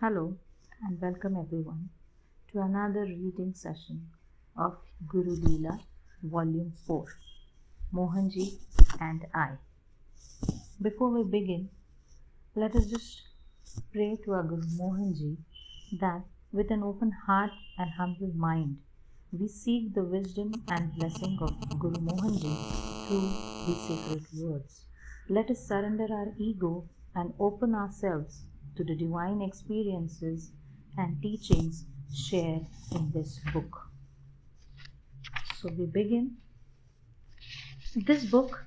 Hello and welcome everyone to another reading session of Guru Leela Volume 4 Mohanji and I. Before we begin, let us just pray to our Guru Mohanji that with an open heart and humble mind, we seek the wisdom and blessing of Guru Mohanji through these sacred words. Let us surrender our ego and open ourselves to the divine experiences and teachings shared in this book. So we begin. This book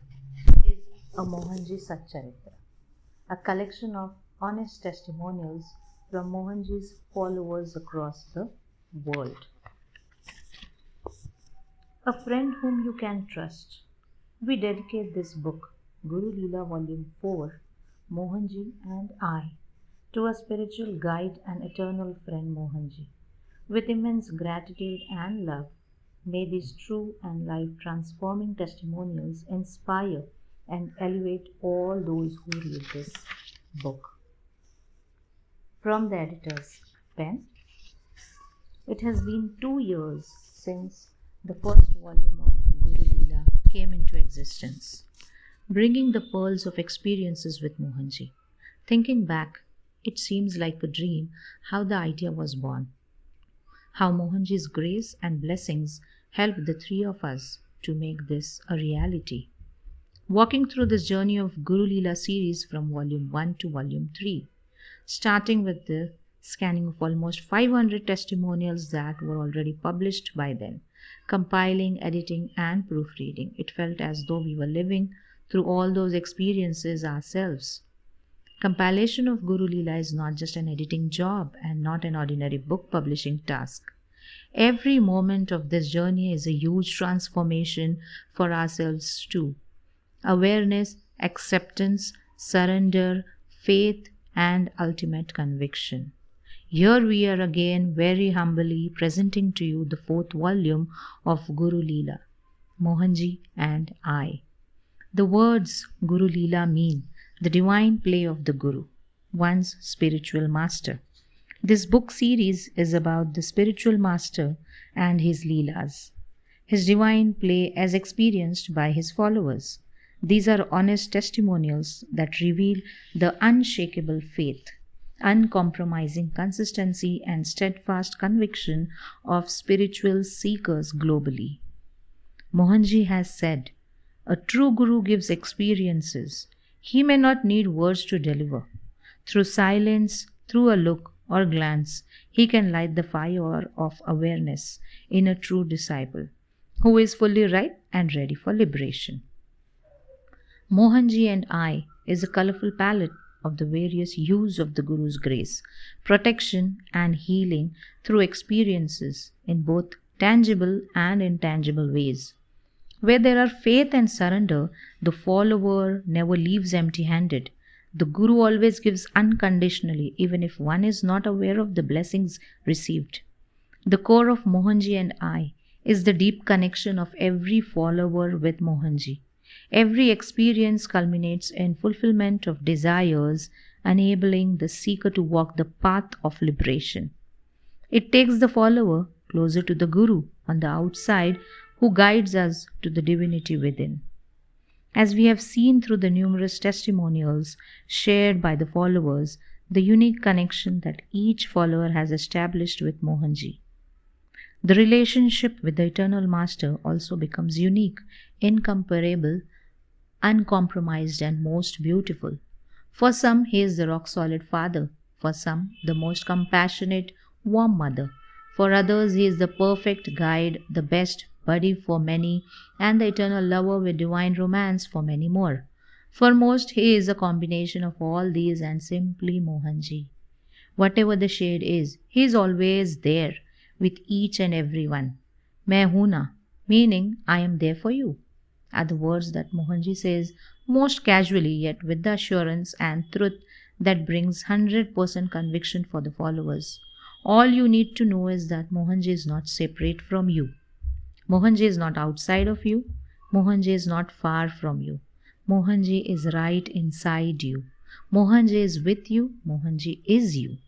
is a Mohanji Satcharitra, a collection of honest testimonials from Mohanji's followers across the world. A friend whom you can trust. We dedicate this book, Guru Leela Volume 4, Mohanji and I, to a spiritual guide and eternal friend Mohanji. With immense gratitude and love, may these true and life-transforming testimonials inspire and elevate all those who read this book. From the editor's pen, it has been 2 years since the first volume of Guru Leela came into existence, bringing the pearls of experiences with Mohanji. Thinking back, it seems like a dream how the idea was born, how Mohanji's grace and blessings helped the three of us to make this a reality. Walking through this journey of Guru Leela series from Volume 1 to Volume 3, starting with the scanning of almost 500 testimonials that were already published by then, compiling, editing and proofreading. It felt as though we were living through all those experiences ourselves. Compilation of Guru Leela is not just an editing job and not an ordinary book publishing task. Every moment of this journey is a huge transformation for ourselves too. Awareness, acceptance, surrender, faith and ultimate conviction. Here we are again very humbly presenting to you the 4th volume of Guru Leela, Mohanji and I. The words Guru Leela mean the divine play of the Guru, one's spiritual master. This book series is about the spiritual master and his Leelas, his divine play as experienced by his followers. These are honest testimonials that reveal the unshakable faith, uncompromising consistency and steadfast conviction of spiritual seekers globally. Mohanji has said, "A true Guru gives experiences. He may not need words to deliver. Through silence, through a look or glance, he can light the fire of awareness in a true disciple, who is fully ripe and ready for liberation." Mohanji and I is a colorful palette of the various hues of the Guru's grace, protection and healing through experiences in both tangible and intangible ways. Where there are faith and surrender, the follower never leaves empty-handed. The Guru always gives unconditionally, even if one is not aware of the blessings received. The core of Mohanji and I is the deep connection of every follower with Mohanji. Every experience culminates in fulfillment of desires, enabling the seeker to walk the path of liberation. It takes the follower closer to the Guru on the outside, who guides us to the divinity within. As we have seen through the numerous testimonials shared by the followers, the unique connection that each follower has established with Mohanji. The relationship with the Eternal Master also becomes unique, incomparable, uncompromised and most beautiful. For some, he is the rock-solid father. For some, the most compassionate, warm mother. For others, he is the perfect guide, the best buddy for many, and the eternal lover with divine romance for many more. For most, he is a combination of all these and simply Mohanji. Whatever the shade is, he is always there with each and every one. Main hoon na, meaning I am there for you, are the words that Mohanji says most casually, yet with the assurance and truth that brings 100% conviction for the followers. All you need to know is that Mohanji is not separate from you. Mohanji is not outside of you. Mohanji is not far from you. Mohanji is right inside you. Mohanji is with you. Mohanji is you.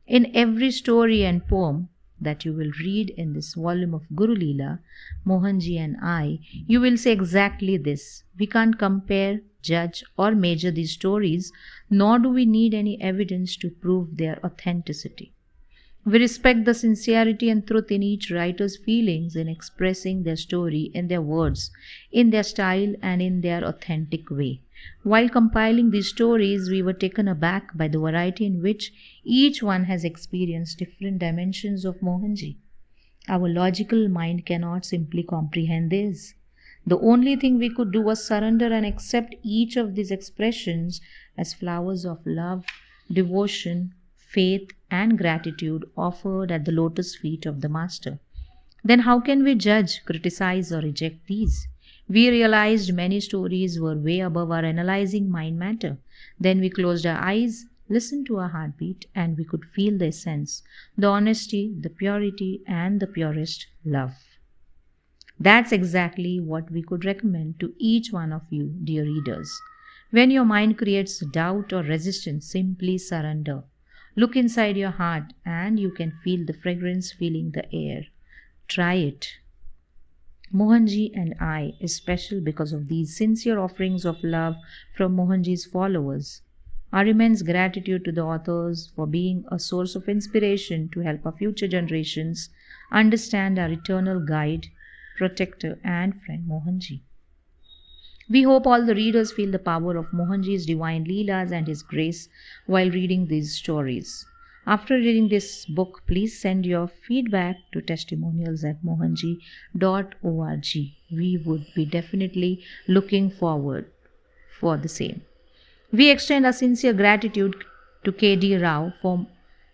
In every story and poem that you will read in this volume of Guru Leela, Mohanji and I, you will say exactly this. We can't compare, judge, or measure these stories, nor do we need any evidence to prove their authenticity. We respect the sincerity and truth in each writer's feelings in expressing their story in their words, in their style, and in their authentic way. While compiling these stories, we were taken aback by the variety in which each one has experienced different dimensions of Mohanji. Our logical mind cannot simply comprehend this. The only thing we could do was surrender and accept each of these expressions as flowers of love, devotion, faith, and gratitude offered at the lotus feet of the Master. Then how can we judge, criticize, or reject these? We realized many stories were way above our analyzing mind matter. Then we closed our eyes, listened to our heartbeat, and we could feel the essence, the honesty, the purity, and the purest love. That's exactly what we could recommend to each one of you, dear readers. When your mind creates doubt or resistance, simply surrender. Look inside your heart and you can feel the fragrance filling the air. Try it. Mohanji and I is special because of these sincere offerings of love from Mohanji's followers. Our immense gratitude to the authors for being a source of inspiration to help our future generations understand our eternal guide, protector, and friend Mohanji. We hope all the readers feel the power of Mohanji's divine Leelas and his grace while reading these stories. After reading this book, please send your feedback to testimonials@mohanji.org. We would be definitely looking forward for the same. We extend our sincere gratitude to K.D. Rao for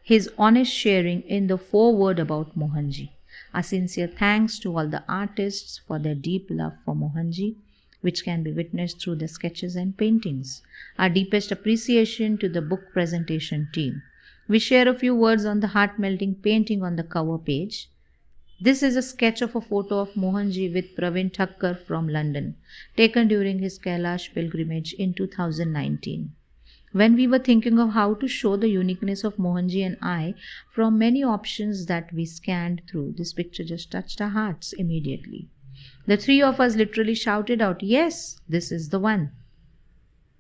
his honest sharing in the foreword about Mohanji. Our sincere thanks to all the artists for their deep love for Mohanji, which can be witnessed through the sketches and paintings. Our deepest appreciation to the book presentation team. We share a few words on the heart-melting painting on the cover page. This is a sketch of a photo of Mohanji with Praveen Thakkar from London, taken during his Kailash pilgrimage in 2019. When we were thinking of how to show the uniqueness of Mohanji and I from many options that we scanned through, this picture just touched our hearts immediately. The three of us literally shouted out, "Yes, this is the one."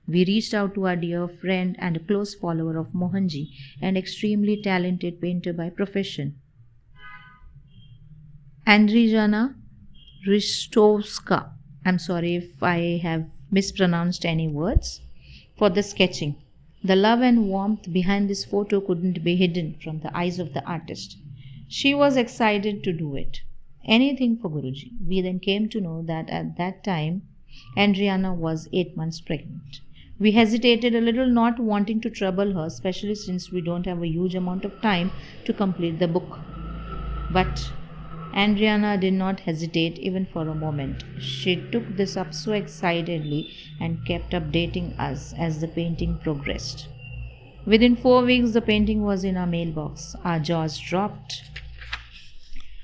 We reached out to our dear friend and a close follower of Mohanji, an extremely talented painter by profession, Andrijana Ristovska. I'm sorry if I have mispronounced any words. For the sketching. The love and warmth behind this photo couldn't be hidden from the eyes of the artist. She was excited to do it. Anything for Guruji. We then came to know that at that time, Andriana was 8 months pregnant. We hesitated a little, not wanting to trouble her, especially since we don't have a huge amount of time to complete the book. But Andriana did not hesitate even for a moment. She took this up so excitedly and kept updating us as the painting progressed. Within 4 weeks, the painting was in our mailbox. Our jaws dropped.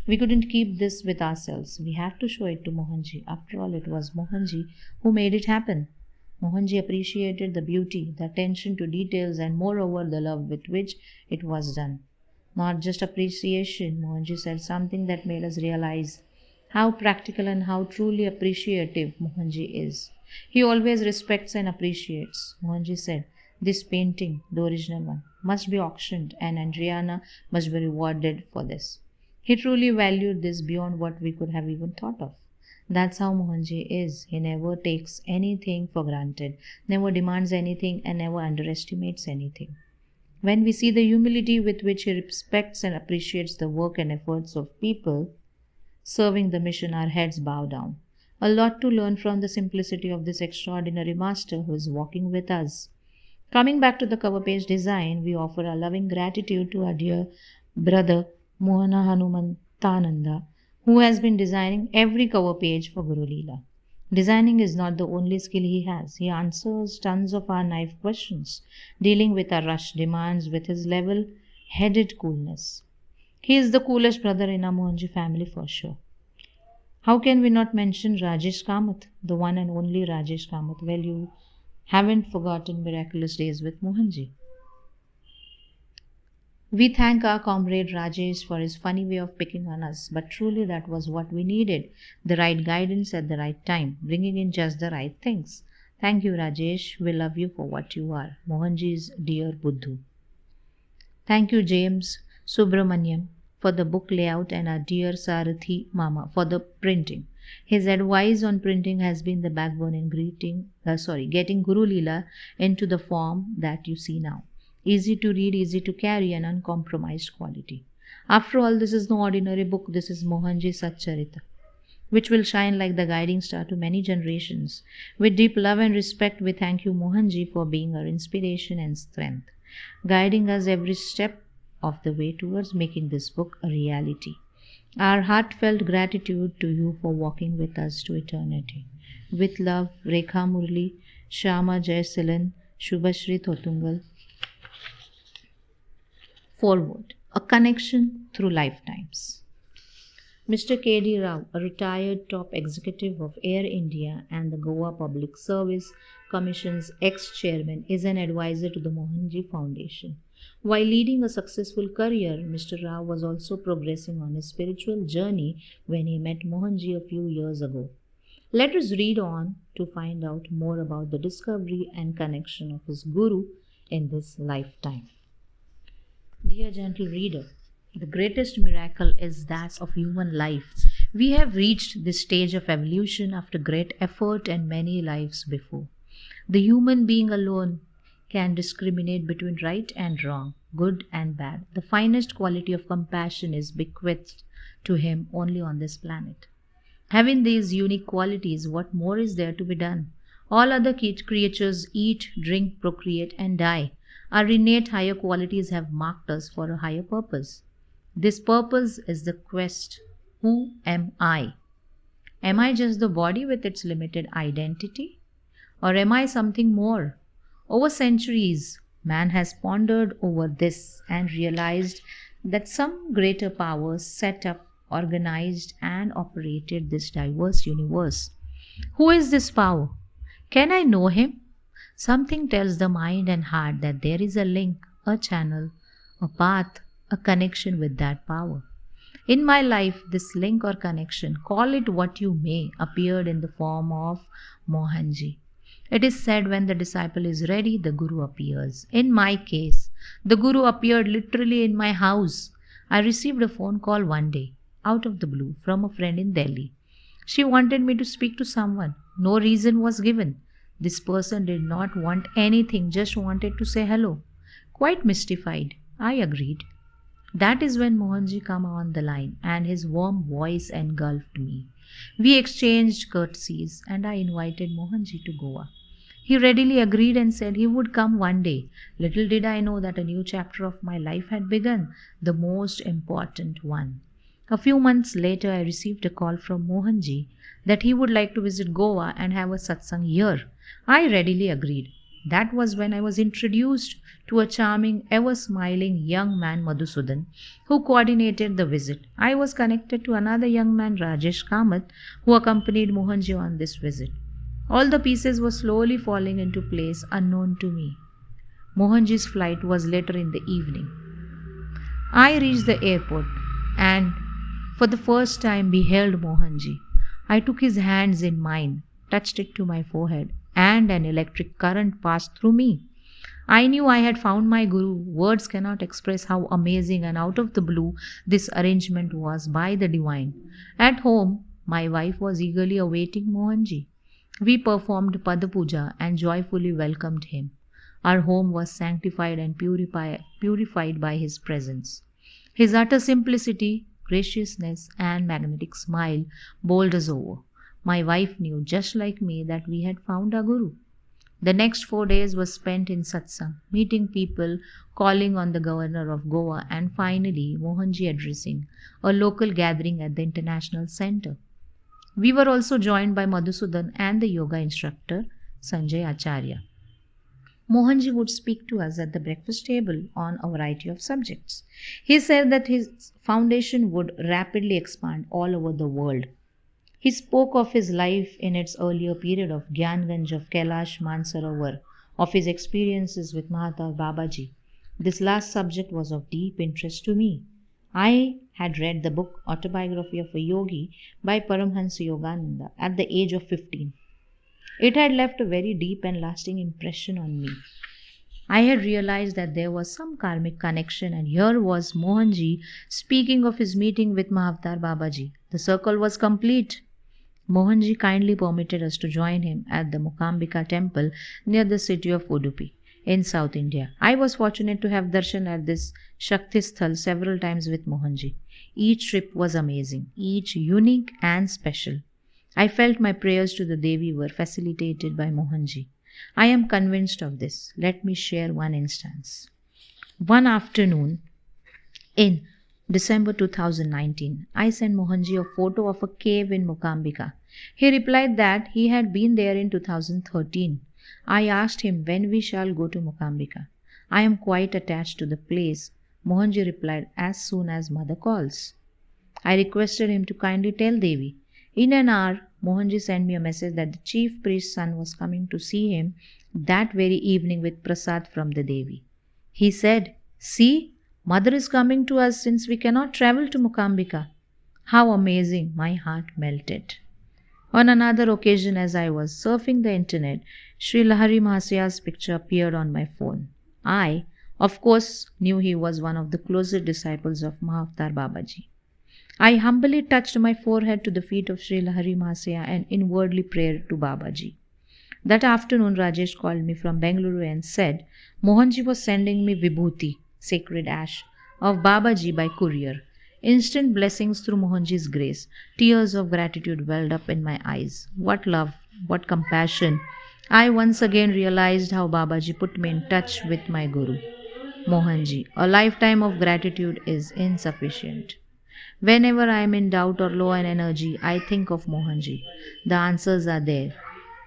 We couldn't keep this with ourselves. We had to show it to Mohanji. After all, it was Mohanji who made it happen. Mohanji appreciated the beauty, the attention to details, and moreover the love with which it was done. Not just appreciation, Mohanji said something that made us realize how practical and how truly appreciative Mohanji is. He always respects and appreciates. Mohanji said, "This painting, the original one, must be auctioned and Andriana must be rewarded for this." He truly valued this beyond what we could have even thought of. That's how Mohanji is. He never takes anything for granted, never demands anything, and never underestimates anything. When we see the humility with which he respects and appreciates the work and efforts of people serving the mission, our heads bow down. A lot to learn from the simplicity of this extraordinary master who is walking with us. Coming back to the cover page design, we offer our loving gratitude to our dear brother Mohana Hanumantananda, who has been designing every cover page for Guru Leela. Designing is not the only skill he has. He answers tons of our naive questions, dealing with our rush demands with his level-headed coolness. He is the coolest brother in our Mohanji family for sure. How can we not mention Rajesh Kamath, the one and only Rajesh Kamath? Well, you haven't forgotten miraculous days with Mohanji. We thank our comrade Rajesh for his funny way of picking on us, but truly that was what we needed, the right guidance at the right time, bringing in just the right things. Thank you, Rajesh. We love you for what you are. Mohanji's dear Buddhu. Thank you, James Subramaniam, for the book layout and our dear Sarathi Mama for the printing. His advice on printing has been the backbone in getting Guru Leela into the form that you see now. Easy to read, easy to carry, and uncompromised quality. After all, this is no ordinary book. This is Mohanji Satcharita, which will shine like the guiding star to many generations. With deep love and respect, we thank you, Mohanji, for being our inspiration and strength, guiding us every step of the way towards making this book a reality. Our heartfelt gratitude to you for walking with us to eternity. With love, Rekha Murli, Shama Jayasilan, Shubhashri Thotungal. Forward, a connection through lifetimes. Mr. K.D. Rao, a retired top executive of Air India and the Goa Public Service Commission's ex-chairman, is an advisor to the Mohanji Foundation. While leading a successful career, Mr. Rao was also progressing on his spiritual journey when he met Mohanji a few years ago. Let us read on to find out more about the discovery and connection of his Guru in this lifetime. Dear gentle reader, the greatest miracle is that of human life. We have reached this stage of evolution after great effort and many lives before. The human being alone can discriminate between right and wrong, good and bad. The finest quality of compassion is bequeathed to him only on this planet. Having these unique qualities, what more is there to be done? All other creatures eat, drink, procreate, and die. Our innate higher qualities have marked us for a higher purpose. This purpose is the quest. Who am I? Am I just the body with its limited identity? Or am I something more? Over centuries, man has pondered over this and realized that some greater power set up, organized, and operated this diverse universe. Who is this power? Can I know him? Something tells the mind and heart that there is a link, a channel, a path, a connection with that power. In my life, this link or connection, call it what you may, appeared in the form of Mohanji. It is said when the disciple is ready, the Guru appears. In my case, the Guru appeared literally in my house. I received a phone call one day, out of the blue, from a friend in Delhi. She wanted me to speak to someone. No reason was given. This person did not want anything, just wanted to say hello. Quite mystified, I agreed. That is when Mohanji came on the line and his warm voice engulfed me. We exchanged courtesies and I invited Mohanji to Goa. He readily agreed and said he would come one day. Little did I know that a new chapter of my life had begun, the most important one. A few months later, I received a call from Mohanji that he would like to visit Goa and have a satsang here. I readily agreed. That was when I was introduced to a charming, ever-smiling young man, Madhusudan, who coordinated the visit. I was connected to another young man, Rajesh Kamath, who accompanied Mohanji on this visit. All the pieces were slowly falling into place unknown to me. Mohanji's flight was later in the evening. I reached the airport and for the first time beheld Mohanji. I took his hands in mine, touched it to my forehead, and an electric current passed through me. I knew I had found my Guru. Words cannot express how amazing and out of the blue this arrangement was by the divine. At home, my wife was eagerly awaiting Mohanji. We performed Pada Puja and joyfully welcomed him. Our home was sanctified and purified by his presence. His utter simplicity, graciousness, and magnetic smile bowled us over. My wife knew, just like me, that we had found our Guru. The next 4 days were spent in satsang, meeting people, calling on the governor of Goa, and finally Mohanji addressing a local gathering at the International Center. We were also joined by Madhusudan and the yoga instructor, Sanjay Acharya. Mohanji would speak to us at the breakfast table on a variety of subjects. He said that his foundation would rapidly expand all over the world. He spoke of his life in its earlier period of Gyanganj of Kailash Mansarovar, of his experiences with Mahatav Babaji. This last subject was of deep interest to me. I had read the book Autobiography of a Yogi by Paramhansa Yogananda at the age of 15. It had left a very deep and lasting impression on me. I had realized that there was some karmic connection, and here was Mohanji speaking of his meeting with Mahavatar Babaji. The circle was complete. Mohanji kindly permitted us to join him at the Mukambika temple near the city of Udupi in South India. I was fortunate to have darshan at this Shakti Sthal several times with Mohanji. Each trip was amazing, each unique and special. I felt my prayers to the Devi were facilitated by Mohanji. I am convinced of this. Let me share one instance. One afternoon in December 2019, I sent Mohanji a photo of a cave in Mukambika. He replied that he had been there in 2013. I asked him when we shall go to Mukambika. I am quite attached to the place. Mohanji replied, as soon as mother calls. I requested him to kindly tell Devi. In an hour, Mohanji sent me a message that the chief priest's son was coming to see him that very evening with prasad from the Devi. He said, see, mother is coming to us since we cannot travel to Mukambika. How amazing! My heart melted. On another occasion, as I was surfing the internet, Sri Lahari Mahasya's picture appeared on my phone. I, of course, knew he was one of the closest disciples of Mahavatar Babaji. I humbly touched my forehead to the feet of Sri Lahari Mahasaya and inwardly prayed to Babaji. That afternoon, Rajesh called me from Bengaluru and said, Mohanji was sending me Vibhuti, sacred ash, of Babaji by courier. Instant blessings through Mohanji's grace. Tears of gratitude welled up in my eyes. What love, what compassion. I once again realized how Babaji put me in touch with my Guru, Mohanji. A lifetime of gratitude is insufficient. Whenever I am in doubt or low in energy, I think of Mohanji. The answers are there.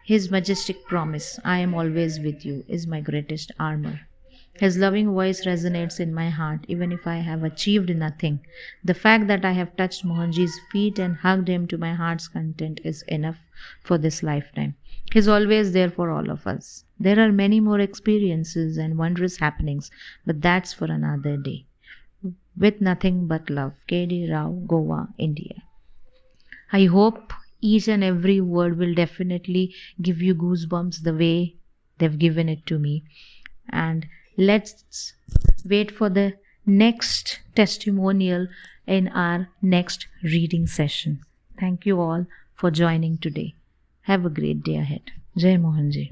His majestic promise, I am always with you, is my greatest armor. His loving voice resonates in my heart even if I have achieved nothing. The fact that I have touched Mohanji's feet and hugged him to my heart's content is enough for this lifetime. He is always there for all of us. There are many more experiences and wondrous happenings, but that's for another day. With nothing but love. K.D. Rao, Goa, India. I hope each and every word will definitely give you goosebumps the way they've given it to me. And let's wait for the next testimonial in our next reading session. Thank you all for joining today. Have a great day ahead. Jai Mohanji.